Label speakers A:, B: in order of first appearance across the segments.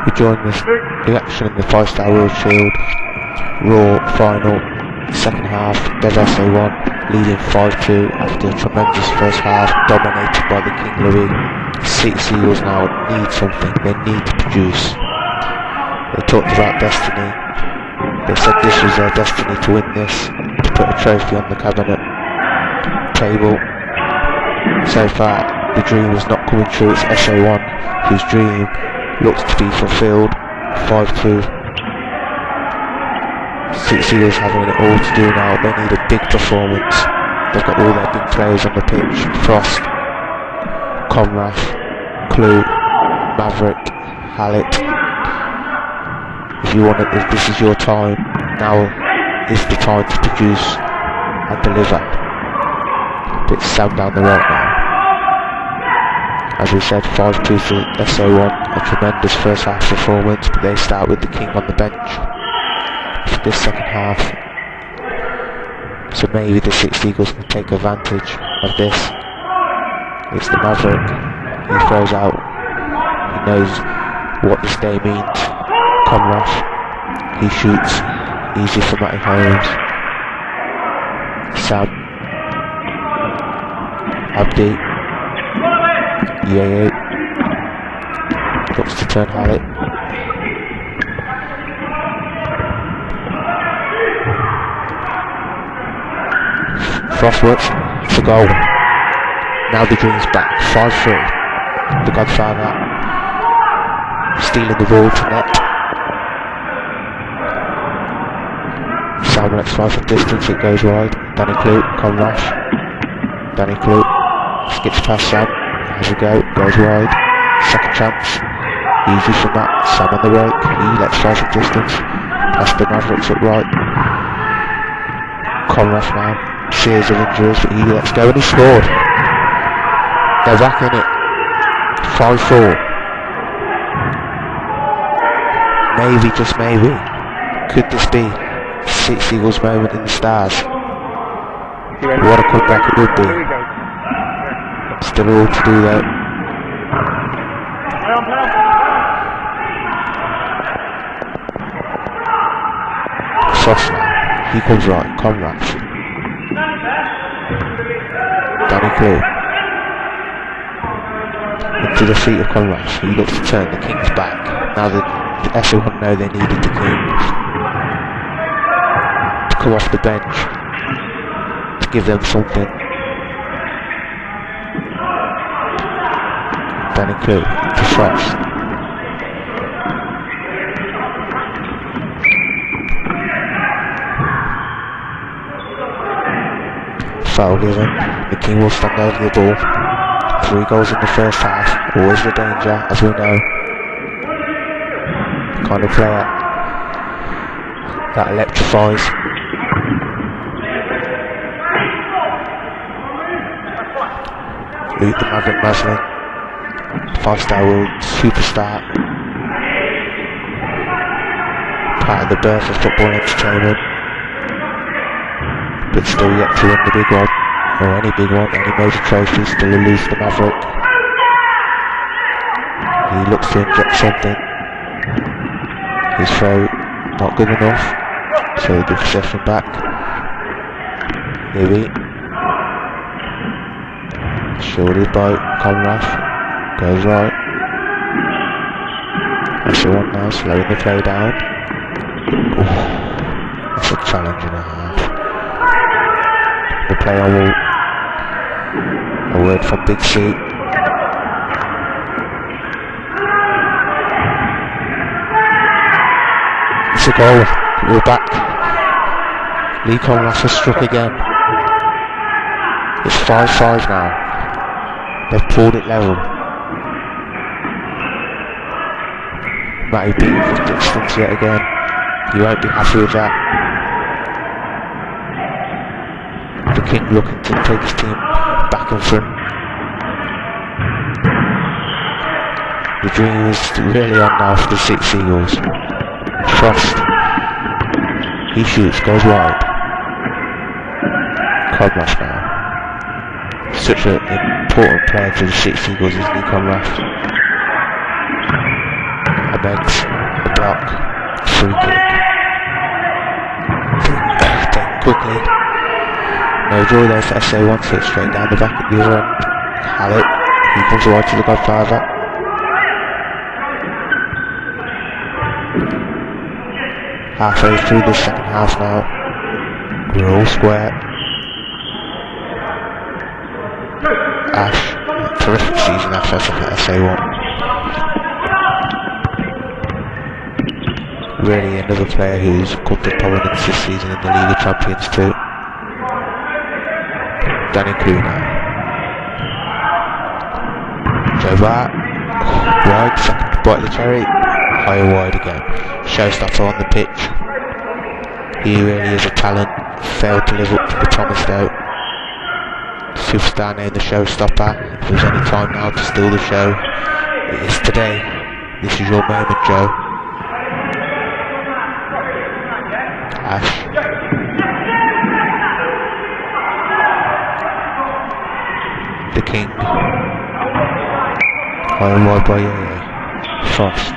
A: We join the action in the 5-Star World Shield Raw final, second half. Dev SA1 leading 5-2 after a tremendous first half dominated by the King Louis. City Seagulls now need something, they need to produce. They talked about destiny, they said this was their destiny to win this, to put a trophy on the cabinet table. So far the dream is not coming true. It's SA1 whose dream looks to be fulfilled. 5-2. City Seagulls having it all to do now. They need a big performance. They've got all their big players on the pitch. Frost, Comrath, Clue, Maverick, Hallett. If you want it, if this is your time, now is the time to produce and deliver. Bit Sam down the road now. As we said, 5-2 to SA1, a tremendous first half performance, but they start with the King on the bench for this second half. So maybe the City Seagulls can take advantage of this. It's the Maverick, he throws out, he knows what this day means. Comrath, he shoots, easy for Matty Holmes. Sam, Abdi, yeah, looks to turn Hallett. Frost works, it's a goal. Now the dream's back, 5-3. The Godfather stealing the ball to net. Sam lets fly from distance, it goes wide. Danny Clue, Comrath. Danny Clue skips past Sam. Has a go, goes wide, second chance, easy from that, Sam on the break, he lets fly from distance, past the Mavericks up right, Comrath now, series of injuries, but he lets go and he scored. They're back in it, 5-4, maybe, just maybe, could this be City Seagulls' moment in the stars? What a comeback it would be. Still all to do though. Frost now, he comes right, Comrath. Danny Clue. Into the feet of Comrath, he looks to turn, the King's back. Now the SA1 know they needed the King to come off the bench, to give them something. Danny Clue to Frost. Foul given. The King will stand over the ball. 3 goals in the first half. Always the danger, as we know. The kind of player that electrifies. Luke the Maverick Maslin. 5-Star World superstar, part of the birth of football entertainment, but still yet to win the big one, or any big one, any major trophy, still eludes the Maverick. He looks to inject something. His throw not good enough, so the possession back. Maybe shielded by Comrath. Goes right. SA1 now slowing the play down. Ooh, that's a challenge and a half. The player will, a word from Big C. It's a goal. We're back. Lee Comrath has struck again. It's 5-5 now. They've pulled it level. Matty beaten from distance yet again. You won't be happy with that. The King looking to take his team back in front. The dream is really on now for the City Seagulls. Frost. He shoots, goes wide. Comrath now. Such an important player to the City Seagulls, isn't he, Comrath? and makes a block. Free kick. Taken quickly. No joy there for SA1, so it's straight down the back at the other end. Hallett, he comes wide to the Godfather. Halfway through the second half now. We're all square. Ash, terrific season after SA1. Really another player who's come to prominence this season in the League of Champions too. Danny Cluna. Joe Bart, wide, second to bite of the cherry, higher wide again. Showstopper on the pitch. He really is a talent, failed to live up to the promise though. Superstar named the Showstopper. If there's any time now to steal the show, it is today. This is your moment, Joe. Ash. The King. High and wide by Yaya. Frost.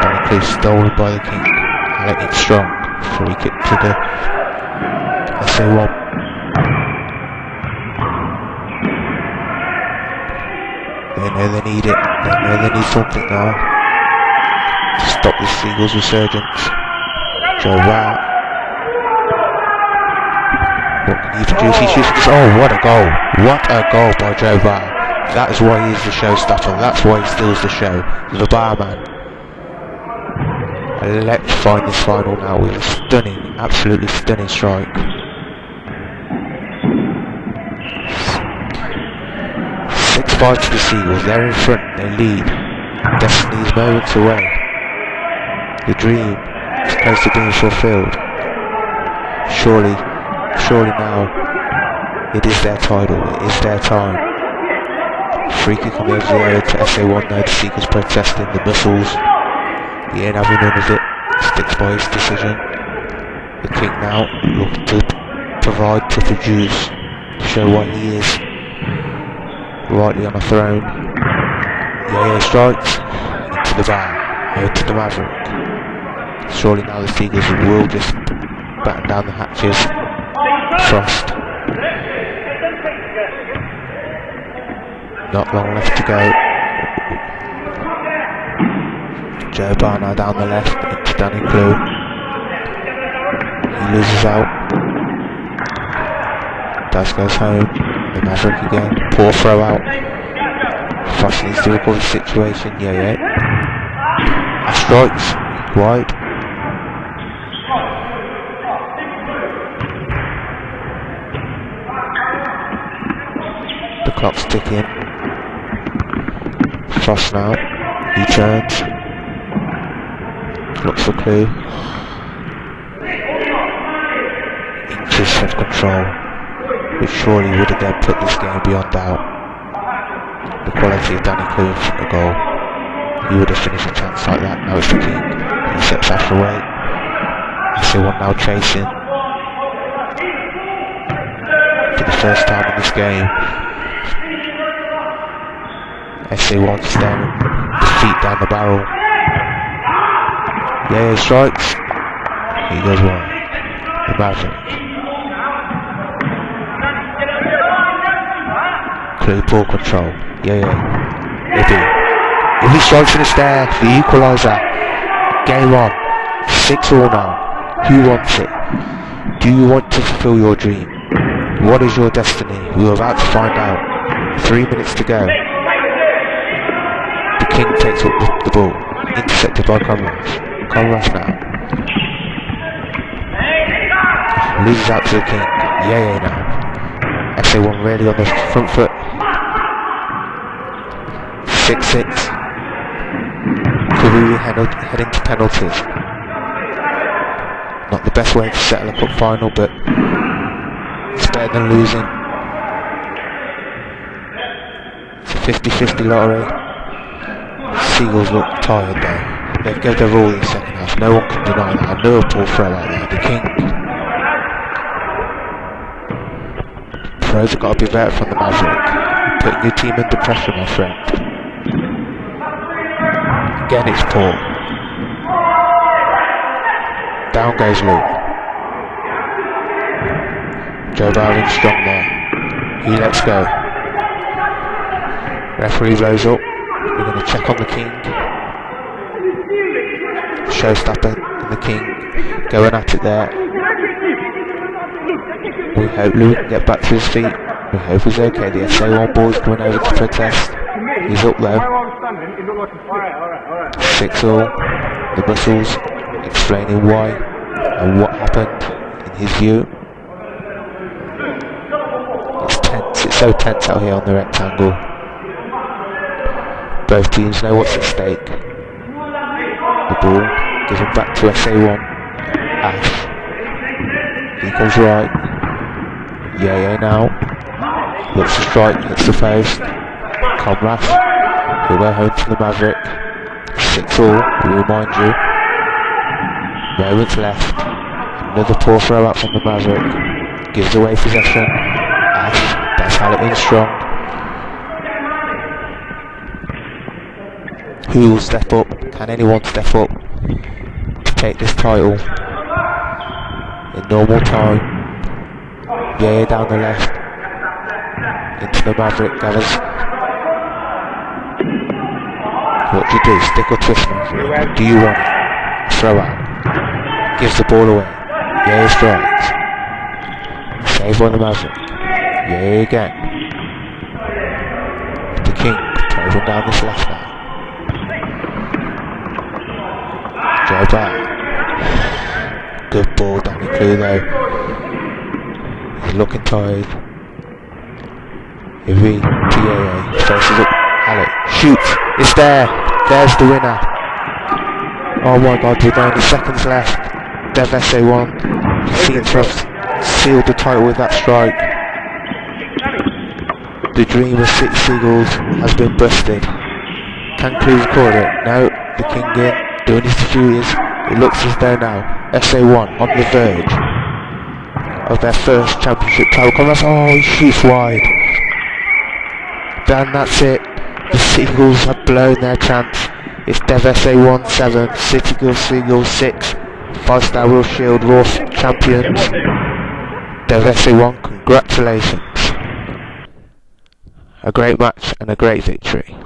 A: Danny Clue stolen by the King. Alec Strong. Free kick to the SA1. They know they need it. They know they need something now to stop the Seagulls' resurgence. Joe Rat. What can he produce? He shoots this. Oh, what a goal! What a goal by Joe Rat. That is why he's the showstopper. That's why he steals the show. The barman. Electrifying this final now with a stunning, absolutely stunning strike. 6-5 to the Seagulls. They're in front. They lead. Destiny's moments away. The dream is close to being fulfilled. Surely now it is their title. It is their time. Free kick on the edge of the area to SA1 now. The Seagulls protesting the muscles. He ain't having none of it. Sticks by his decision. The King now looking to provide, to produce, to show why he is rightly on a throne. Yeah, strikes into the bar, out to the Maverick. Surely now the Seagulls will just batten down the hatches. Frost. Not long left to go. Joe Barnard down the left into Danny Clue. He loses out. Daz goes home. The Maverick again. Poor throw out. Frost needs to recover the situation. Yeah. Strikes. Wide. The clock's ticking. Frost now. He turns. Looks for Clue. Inches of control, which surely would have then put this game beyond doubt. The quality of Danny Clue for a goal. He would have finished a chance like that. Now it's the King. He sets Ash away. SA1 now chasing. For the first time in this game, SA1 staring defeat down the barrel. Yeah, strikes. He goes wide. The Maverick. Clue ball control. Yeah. Maybe. If he strikes in the stair for the equaliser. Game on. 6-all now. Who wants it? Do you want to fulfill your dream? What is your destiny? We're about to find out. 3 minutes to go. The King takes up the ball. Intercepted by Conrath. Conrath now. Loses out to the King. Yeah now. SA1 really on the front foot. 6-6. Could we be heading to penalties? Not the best way to settle a cup final, but it's better than losing. It's a 50-50 lottery. Seagulls look tired though. They've given their all in the second half. No one can deny that. I know a poor throw out there. The King. Pros have got to be better from the Maverick. You're putting your team under pressure, my friend. Again it's poor. Down goes Luke. Joe Bowling strong there. He lets go. Referee blows up. We're going to check on the King. Showstopper and the King going at it there. We hope Luke can get back to his feet. We hope he's okay. The SA1 boys coming over to protest. He's up though. 6-all. The Bustles explaining why and what happened in his view. It's tense. It's so tense out here on the rectangle. Both teams know what's at stake. The ball given back to SA1. Ash. He comes right. Yeah now. Looks to strike, hits the post. Comrath. He'll go home to the Maverick. 6-all, we remind you. Moments left. Another poor throw out from the Maverick. Gives away possession. Ash, that's Halligan strong. Who will step up? Can anyone step up to take this title? In normal time. Yeah, down the left. Into the Maverick, gathers. What do you do? Stick or twist, Maverick? Do you want it? Throw out. Gives the ball away. Yeah, strikes. Save on the Maverick. Yeah, again. The King driving down this left now. Joe back. Good ball, Danny Clue though. He's looking tired. Ivy, TAA, faces up. Alec shoots. It's there. There's the winner. Oh my god, with only seconds left. Dev SA1 seems to have sealed the title with that strike. The dream of City Seagulls has been busted. Can Clue record it? No, the King in, doing his duties. It looks as though now SA1 on the verge of their first championship title. Oh, he shoots wide. Then that's it. The Seagulls have blown their chance. It's Dev SA1 7, City Seagulls 6, 5-star World Shield Raw champions. Dev SA1, congratulations. A great match and a great victory.